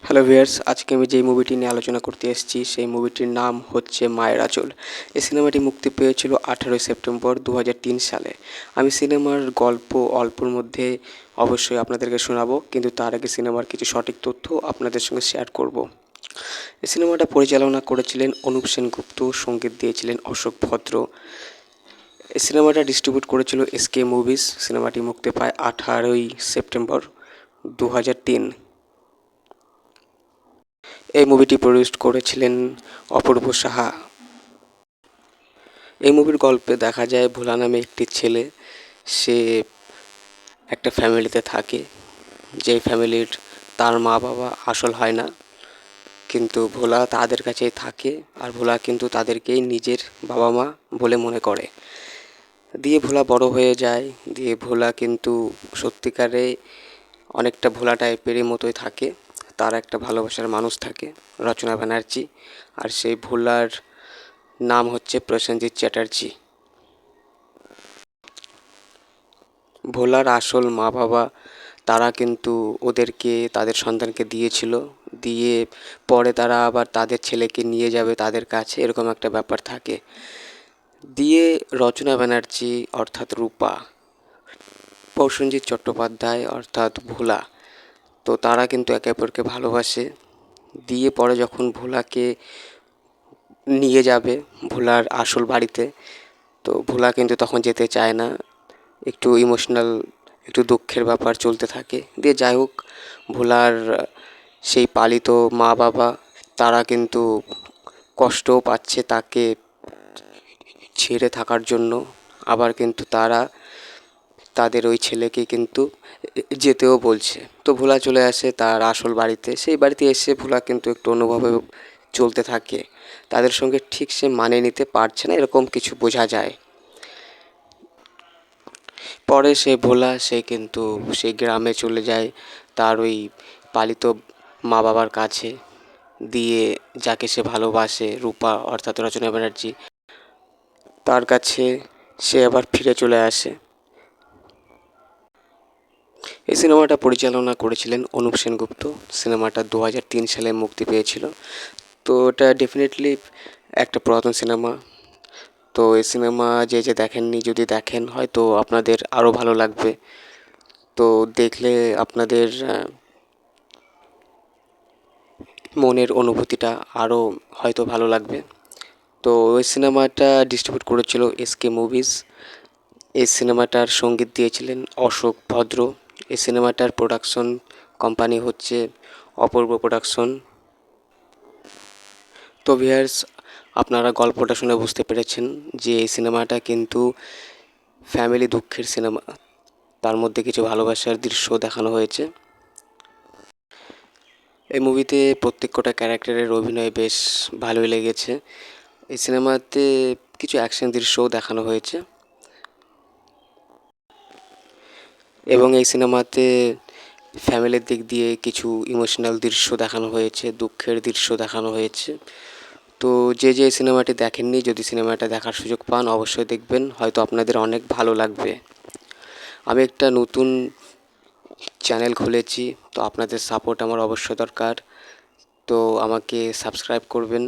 Hello viewers, আজকে আমি যেই মুভিটি নিয়ে আলোচনা করতে এসেছি সেই মুভিটির নাম হচ্ছে মায়ের আঁচল। এই সিনেমাটি মুক্তি পেয়েছিল 18ই সেপ্টেম্বর 2003 সালে। আমি সিনেমার গল্প অল্পর মধ্যে অবশ্যই আপনাদেরকে শোনাবো, কিন্তু তার আগে সিনেমার কিছু সঠিক তথ্য আপনাদের সঙ্গে শেয়ার করব। এই সিনেমাটা পরিচালনা করেছিলেন অনুপ সেনগুপ্ত, সঙ্গীত দিয়েছিলেন অশোক ভদ্র। এই সিনেমাটা ডিস্ট্রিবিউট করেছিল এসকে মুভিজ। সিনেমাটি মুক্তি পায় 18ই সেপ্টেম্বর 2003। এই মুভিটি প্রডিউস করেছিলেন অপূর্ব সাহা। এই মুভির গল্পে দেখা যায় ভোলা নামে একটি ছেলে, সে একটা ফ্যামিলিতে থাকে, যেই ফ্যামিলির তার মা বাবা আসল হয় না, কিন্তু ভোলা তাদের কাছেই থাকে, আর ভোলা কিন্তু তাদেরকেই নিজের বাবা মা বলে মনে করে। দিয়ে ভোলা বড় হয়ে যায়, দিয়ে ভোলা কিন্তু সত্যিকারে অনেকটা ভোলা টাইপেরই মতোই থাকে। তার একটা ভালোবাসার মানুষ থাকে, রচনা ব্যানার্জি, আর সেই ভোলার নাম হচ্ছে প্রসেনজিৎ চ্যাটার্জি। ভোলার আসল মা বাবা তারা কিন্তু ওদেরকে তাদের সন্তানকে দিয়েছিল, দিয়ে পরে তারা আবার তাদের ছেলেকে নিয়ে যাবে তাদের কাছে, এরকম একটা ব্যাপার থাকে। দিয়ে রচনা ব্যানার্জি অর্থাৎ রূপা, প্রসেনজিৎ চট্টোপাধ্যায় অর্থাৎ ভোলা, তো তারা কিন্তু একে অপরকে ভালোবাসে। দিয়ে পরে যখন ভোলাকে নিয়ে যাবে ভোলার আসল বাড়িতে, তো ভোলা কিন্তু তখন যেতে চায় না, একটু ইমোশনাল, একটু দুঃখের ব্যাপার চলতে থাকে। দিয়ে যাই হোক, ভোলার সেই পালিত মা বাবা তারা কিন্তু কষ্টও পাচ্ছে তাকে ছেড়ে থাকার জন্য, আবার কিন্তু তারা তাদের ওই ছেলেকে কিন্তু যেতেও বলছে। তো ভোলা চলে আসে তার আসল বাড়িতে। সেই বাড়িতে এসে ভোলা কিন্তু একটু অন্যভাবে চলতে থাকে, তাদের সঙ্গে ঠিক সে মানিয়ে নিতে পারছে না, এরকম কিছু বোঝা যায়। পরে সে ভোলা সে কিন্তু সেই গ্রামে চলে যায় তার ওই পালিত মা বাবার কাছে, দিয়ে যাকে সে ভালোবাসে রূপা অর্থাৎ রচনা ব্যানার্জি, তার কাছে সে আবার ফিরে চলে আসে। এই সিনেমাটা পরিচালনা করেছিলেন অনুপ সেনগুপ্ত। সিনেমাটা 2003 সালে মুক্তি পেয়েছিল। তো এটা ডেফিনেটলি একটা পুরাতন সিনেমা। তো এই সিনেমা যে যে দেখেননি, যদি দেখেন হয়তো আপনাদের আরও ভালো লাগবে। তো দেখলে আপনাদের মনের অনুভূতিটা আরও হয়তো ভালো লাগবে। তো ওই সিনেমাটা ডিস্ট্রিবিউট করেছিল এসকে মুভিজ। এই সিনেমাটার সঙ্গীত দিয়েছিলেন অশোক ভদ্র। এই সিনেমাটার প্রোডাকশন কোম্পানি হচ্ছে অপূর্ব প্রোডাকশন। তো ভিউয়ার্স, আপনারা গল্পটা শুনে বুঝতে পেরেছেন যে এই সিনেমাটা কিন্তু ফ্যামিলি দুঃখের সিনেমা, তার মধ্যে কিছু ভালোবাসার দৃশ্য দেখানো হয়েছে। এই মুভিতে প্রত্যেকটা ক্যারেক্টারের অভিনয় বেশ ভালোই লেগেছে। এই সিনেমাতে কিছু অ্যাকশন দৃশ্যও দেখানো হয়েছে, এবং এই সিনেমাতে ফ্যামিলির দিক দিয়ে কিছু ইমোশনাল দৃশ্য দেখানো হয়েছে, দুঃখের দৃশ্য দেখানো হয়েছে। তো যে যে সিনেমাটি দেখেননি, যদি সিনেমাটা দেখার সুযোগ পান অবশ্যই দেখবেন, হয়তো আপনাদের অনেক ভালো লাগবে। আমি একটা নতুন চ্যানেল খুলেছি, তো আপনাদের সাপোর্ট আমার অবশ্যই দরকার। তো আমাকে সাবস্ক্রাইব করবেন।